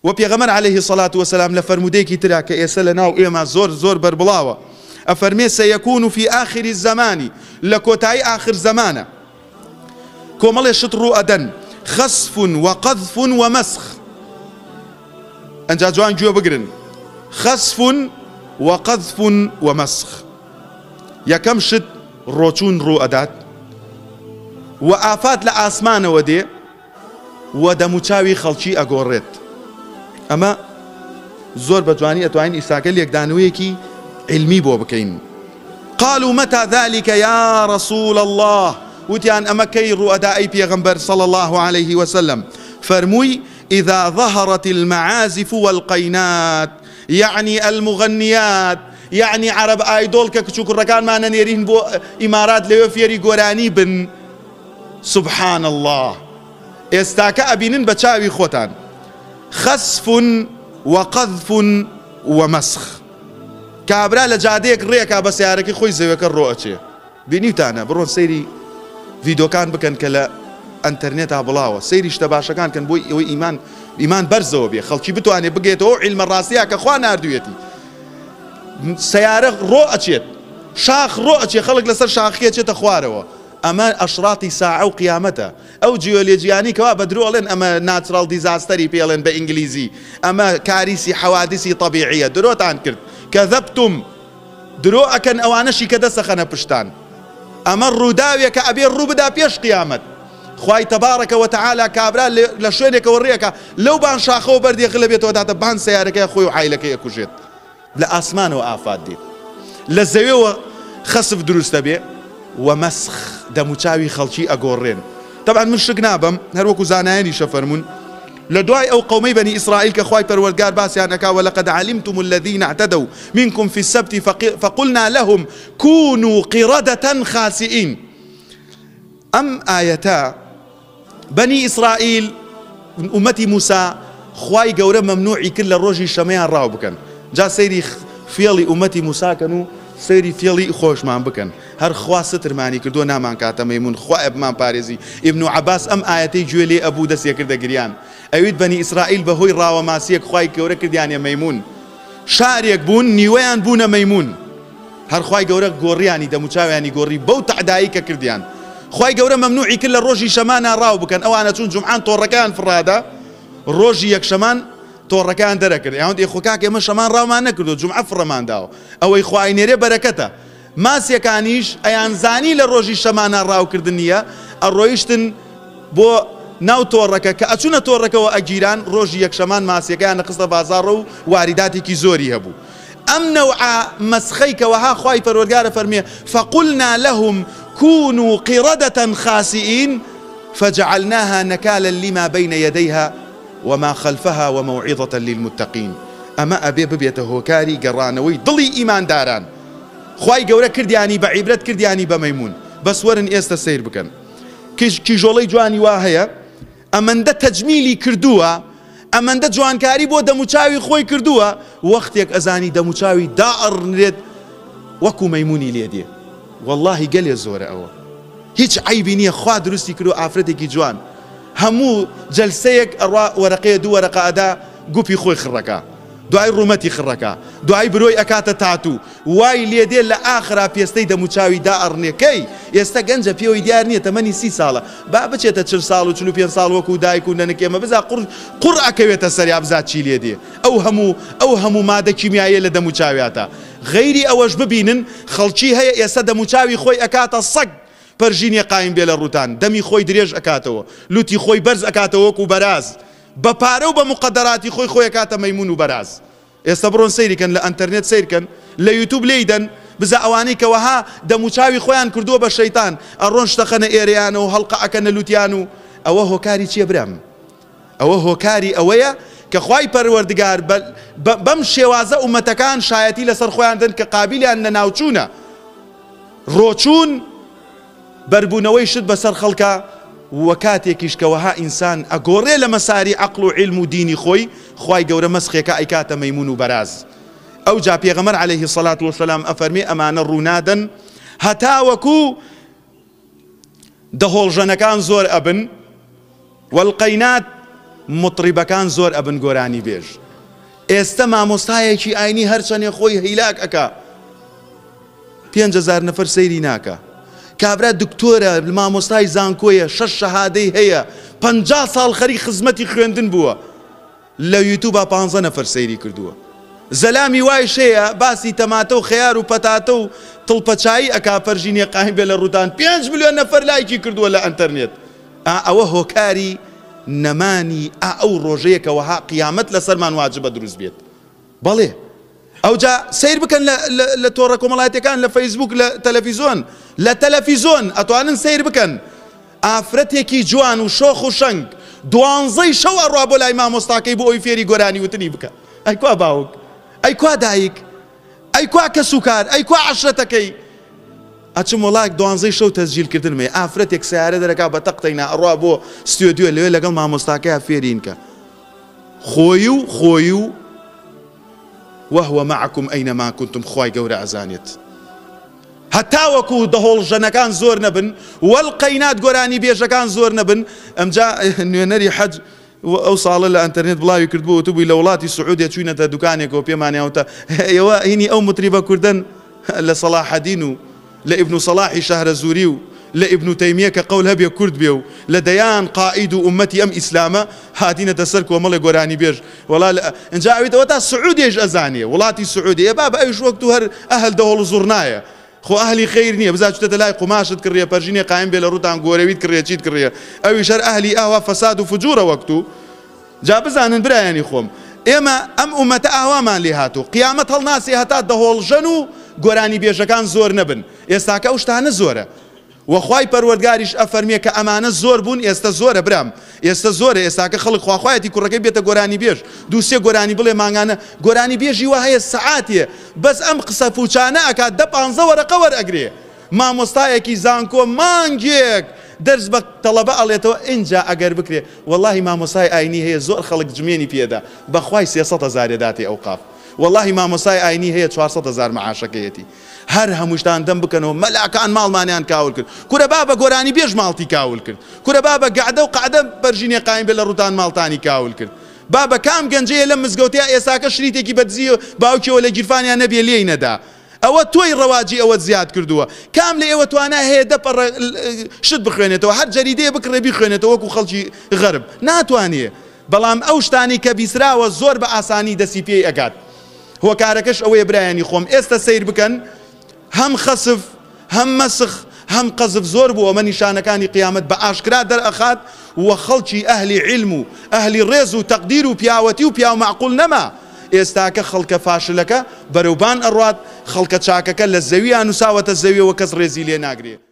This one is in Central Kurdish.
وبيغمر عليه الصلاة والسلام لفرموديكي تراك إيسالناو إيما زور زور بربلاوة أفرمي سيكون في آخر الزمان لكوتاي آخر زمانه كومال يشطروا أدن خسف وقذف ومسخ أنجا جوان جوا بقرن خسف وقذف ومسخ يا كم شت روچون رو أدات وآفات لآسمان ودي ودموچاوي خلشي أقوريت أما زور بجواني أتوين إساقل يكدانويكي علمي بو بكين قالوا متى ذلك يا رسول الله وتيان أما كي رؤداء بيغمبر صلى الله عليه وسلم فرموي إذا ظهرت المعازف والقينات يعني المغنيات يعني عرب آيدول كشوك الركان ما نيرين بو إمارات ليو فيري قراني بن سبحان الله استاك أبينن بتشاوي خوتان خسف وقذف ومسخ كابرا لجاديك ريكا بس ياركي خوي زيوك الرؤى بينيتانا برون سيري فيديو كان بكن كلا انترنت بلاوه سيري اشتباشا كان بوي ايمان برزو بي خلشي بتو اني بقيتو علم الراسيه كخوان اردويتي سياره رؤى شاخ رؤى خلق لسر شاخيه تخواروا اما اشراطي ساعه وقيامتها او جيولوجياني كوا بدرو لين اما ناتشرال ديزاستري بيلن بانجليزي اما كارثي حوادث طبيعيه دروت عن كرت كذبتم درو اكن اوانشي كدا سخنه بشتان اما الروداويه كابي الربدا بيش قيامت خواي تبارك وتعالى كابرا لشوينك وريك لو بان شاخو بردي غلبيت ودات بان سيارك يا خوي وحايلك يا كوجيت لا اسمان وافات دي لزوي خسف دروس تبي ومسخ دموچاوي خلشي اغورين طبعا من شقنابم هروكو زاناني شفرمون لدواي او قومي بني اسرائيل كخواي پروردگار باسي انكا ولقد علمتم الذين اعتدوا منكم في السبت فقلنا لهم كونوا قردة خاسئين ام آيتا بني اسرائيل امتي موسى خواي قورا ممنوعي كل الروجي شميان راو بكن جا سيري فيلي امتي موسى كانوا سيري فيلي خوش مان بكن هر خوا ستر ماني كردو نامان كاتا ميمون خوا ابمان باريزي ابن عباس ام آياتي جويلي ابو دسيا كردا قريان اويد بني اسرائيل بهوي راو ماسيك خواي قورا كرديان يا ميمون شاريك بون نيوان بون ميمون هر خواي قورا قورياني دموچاو يعني قوري بو تعدايك كرديان خواي قورا ممنوعي كل الروجي شمانا راو بكن او انا تون جمعان طوركان في الرادا الروجي يك شمان طوركان دركر يعني اخوكاك يا شمان راو ما نكردو جمعه في الرمان داو او اخواي نيري بركته ماسيا كانيش ايان زاني للروجي شمانا راو كردنيه الرويشتن بو ناو توركا كاتشونا توركا واجيران روجي يك شمان ماسيا كان قصه بازارو وارداتي كي زوري هبو ام نوع مسخيك وها خواي پروردگار فرميه فقلنا لهم كونوا قردة خاسئين فجعلناها نكالا لما بين يديها وما خلفها وموعظة للمتقين اما ابي ببيته هوكاري قرانوي ضلي ايمان داران خواي قورا كردياني بعبرت كردياني بميمون بس ورن استا سير بكن كي جولي جواني واهيا امن ده تجميلي كردوها امن ده جوانكاري بو دموچاوي خوي كردوها وقتك ازاني دموچاوي دائر نريد وكو ميموني ليدي والله قال يا زورة أو هيج عيبي نية خوا درستي كرو عفرتك جوان همو جلسيك ورقية دو ورقة أدا قوبي خوي خركا دعاي رومتي خركا دعاي بروي أكاتا تاتو واي ليدي لآخرة بيستي دموچاوي دائرني كي يستا قنجا بيوي ديارني 86 سالة بابا چيتا 4 سال و 45 سال وكو دايكو ننكيما بزا قرأ كويتا سريع بزا چي ليدي أو همو مادة كيميائية لدموچاوياتا غيري أوش ببينن خلشي هيا يستا دموچاوي خوي أكاتا صق برجيني قايم بيلا الروتان دمي خوي دريج أكاتو لوتي خوي برز أكاتو وكو براز بپارو بمقدراتي خوي أكاتا ميمون وبراز يستبرون سيري كان لانترنت سير كان ليوتيوب ليدن بزا اواني كوها دموچاوي خويان كردو بالشيطان الرونش تخنا ايريانو هلقا اكن لوتيانو او هو كاري تشي برام او هو كاري اويا كخواي پروردگار بمشي وازا امتكان شايتي لسر خويان دن كقابل ان ناوچونا روچون بربونوي شد بسر خلقا وكاتيكيش كوها انسان اقوري لمساري عقل وعلم وديني خوي قورا مسخي كايكاتا ميمون وبراز او جا بيغمر عليه الصلاة والسلام افرمي امان الرونادا هتاوكو دهول جنكان زور ابن والقينات مطریبەکان زۆر ئەبن گۆرانی بێژ. ئێستا مامۆستایەکی ئاینی هەرچەندێ خۆی هیلاک ئەکا 5,000 نەفەر سەیری ناکە. کابرا دکتۆرە مامۆستای زانکۆیە 6 شەهادەی هەیە 50 ساڵ خەری خزمەتی خوێندن بووە لە یوتیوبا 15 نەفەر سەیری کردووە. زەلامی وای شەیە باسی تەماتە و خەیار و پەتاتە و تڵپەچایی ئەکا پەرژینێ قایم بێ لە ڕوودان 5 ملیۆن نەفەر لایکی کردووە لە ئەنتەرنێت. ئەوە هۆکاری نەمانی ئەو ڕۆژەیەکە وەها قیامەت لەسەرمان واجبە دروست بێت. بەڵێ ئەوجا سیر بکەن لە تۆڕە کۆمەڵایەتەکان لە فەیسبوک لە تەلەڤیزۆن لە تەلەڤیزۆن ئەتوانن سیر بکەن ئافرەتێکی جوان و شۆخ و شەنگ 12 شەو ئەڕوا بۆ لای مامۆستاکەی بۆ ئەوی فێری گۆرانی وتنی بکە. ئەی کوا باوک، ئەی کوا دایک، ئەی کوا کەسوکار، ئەی کوا عەشرەتەکەی. ئەچم وڵات 12 شەو تەسجیلکردن مێ ئافرەتێک سیارە دەرەکا بە تەقتەینا ئەڕوا بۆ ستودیۆ لەوێ لەگەڵ مامۆستاکەیە فێرین کە خۆی و وهو معكم أينما كنتم خواي قورة عزانيت هەتا وەکو دەهۆڵژەنەکان زۆر نەبن وەڵقەینات گۆرانی بێژەکان زۆر نەبن. ئەمجا نوێنەری حەج ئەو ساڵە لە ئەنتەرنێت بڵاوی کردبوو وتبووی لە وڵاتی سعودێ چوینەتە دوکانێکەوە پێمانیاوتە ئێوە هینی ئەو مطریبە کوردن لە سەلاحەدین و لە ئیبن سەلاحی شەهرەزووری و لە ئیبن تەیمیە کە قەول هەبێ کورد بێ و لە دەیان قائید و ئومەتی ئەم ئیسلامە هاتینەتە سەر کۆمەڵێ گۆرانی بێژ وەڵا ئەنجا ئەوێتەوە تا سعودێش ئەزانێ وڵاتی سعودی بابە ئەویش وەکتو هەر ئەهل دەهۆڵ زوڕنایە خۆ ئەهلی خەیر نییە بزات چتە لای قوماشت کڕێ پەرژینێ قایم بێ لە ڕوتان گۆرەویت کڕێ چیت کڕێ ئەویش هەر ئەهلی ئاوا فەساد و فجوورە وەکتو. جا بزانن برایانی خۆم ئێمە ئەم ئومەتە ئاوامان لێ هاتوو قیامەت هەڵناسی هەتا دەهۆڵژەن و گۆرانی بێژەکان زۆر نەبن. ئێستاکە ئەو شتانە زۆرە وەخوای پەروەردگاریش ئەفەرمێ کە ئەمانە زۆر بوون ئێستا زۆرە برام ئێستا زۆرە ئێستاکە خەڵک خواخوایەتی کوڕەکەی بێتە گۆرانی بێژ دووسێ گۆرانی بڵێ ماگانە گۆرانی بێژی وا هەیە سەعاتیە بەس ئەم قسە فوچانە ئەکات 10-15 وەرەقە وەرئەگرێ. مامۆستایەکی زانکۆ مانگێک دەرس بە تەڵەبە ئەڵێتەوە ئینجا ئەگەر بکرێ وەڵڵاهی مامۆستای ئاینی هەیە زۆر خەڵک جمێنی پێدا بەخوای 300,000 داتی ئەوقاف والله مامۆستای ئاینی هەیە 400,000 معاشەکەیەتی هەر هەمووشتان دەم بکەنەوە مەلاکان ماڵمانیان کاول کرد کورە بابە گۆرانی بێژ ماڵتی کاول کرد کورە بابە گەعدە و قەعدە بەرژینێ قایم بێ لە ڕوودان ماڵتانی کاول کرد بابە کام گەنجەیە لەم مزگەوتەیە ئێساکە شریتێکی بەدزی و باوکیەوە لە گیرفانیان نەبێ لێی نەدا ئەوە تۆی ڕەواجی ئەوە زیاد کردووە کام لە ئێوە توانای هەیە دەپەڕە شت بخوێنێتەوە هەر جەریدەیە بکڕێ بیخوێنێتەوە وەکو خەڵکی غەرب ناتوانێ بەڵام ئەو شتانی کە بیسراوە زۆر بە ئاسانی دەسی پێی ئەگات هۆکارەکەش ئەوەیە برایانی خۆم ئێستا سیر بکەن هەم خەسف هەم مەسخ هەم قەزف زۆر بووە ئەمە نیشانەکانی قیامەت بە ئاشکرا دەرئەخات وە خەڵکی ئەهلی عیلم و ئەهلی ڕێز و تەقدیر و پیاوەتی و پیاو معقول نەما ئێستاکە خەڵکە فاشلەکە بەرەوبان ئەڕوات خەڵکە چاکەکە لە زەویان نووساوەتە زەویەوە کەس ڕێزی لێ ناگرێت